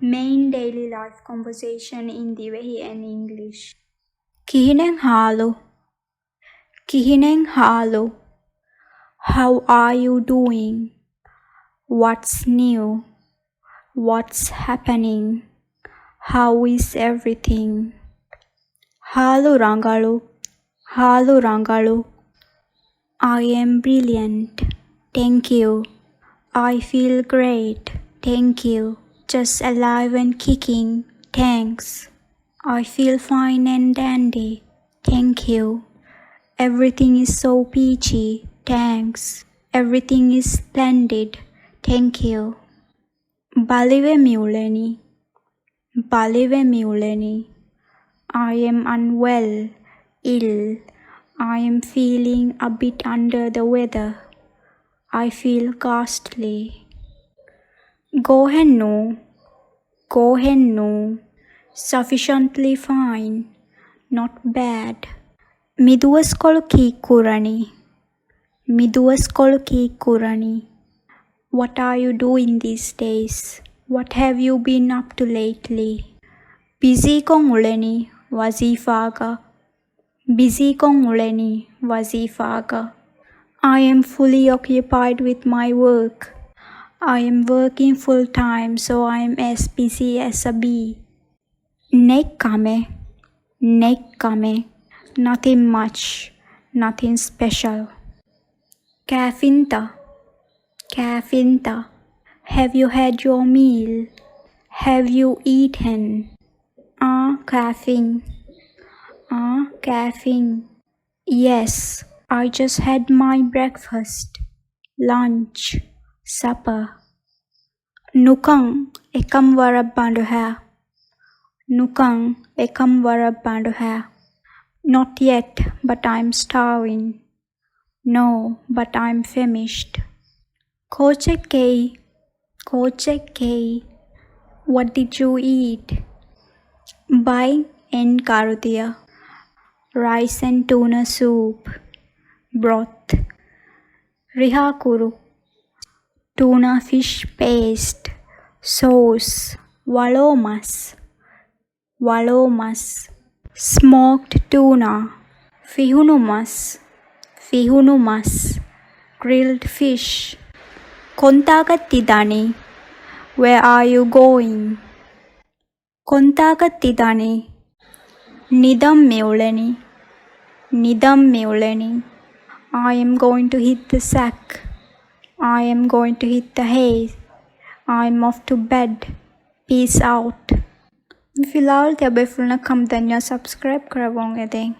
Main daily life conversation in Dhivehi and English. Kihineng halo. Kihineng halo. How are you doing? What's new? What's happening? How is everything? Halo Rangalu. Halo Rangalu. I am brilliant. Thank you. I feel great. Thank you. Just alive and kicking. Thanks. I feel fine and dandy. Thank you. Everything is so peachy. Thanks. Everything is splendid. Thank you. Balive muleni. Balive muleni. I am unwell. Ill. I am feeling a bit under the weather. I feel ghastly. Gohennu. Gohennu. Sufficiently fine. Not bad. Miduwaskolu kikurani. Miduwaskolu kikurani. What are you doing these days? What have you been up to lately? Busy kong uleni wazifaga. Busy kong uleni wazifaga. I am fully occupied with my work. I am working full time, so I am as busy as a bee. Nekkame. Nekkame. Nothing much. Nothing special. Kafinta. Kafinta. Have you had your meal? Have you eaten? Caffeine. Caffeine. Yes, I just had my breakfast, lunch, supper. Nukang ekam warab bandu ha. Nukang ekam warab bandu ha. Not yet, but I'm starving. No, but I'm famished. Kochekei. Kochekei. What did you eat? Bai en karutia. Rice and tuna soup. Broth. Rihakuru. Tuna fish paste. Sauce. Walomas. Walomas. Smoked tuna. Fihunumas. Fihunumas. Grilled fish. Kontagatidani. Where are you going? Kontagatidani. Nidam meuleni. Nidam meuleni. I am going to hit the sack. I am going to hit the hay. I am off to bed. Peace out. फिलहाल त्या बेफुलना कम दन्या subscribe करवाओगे दें.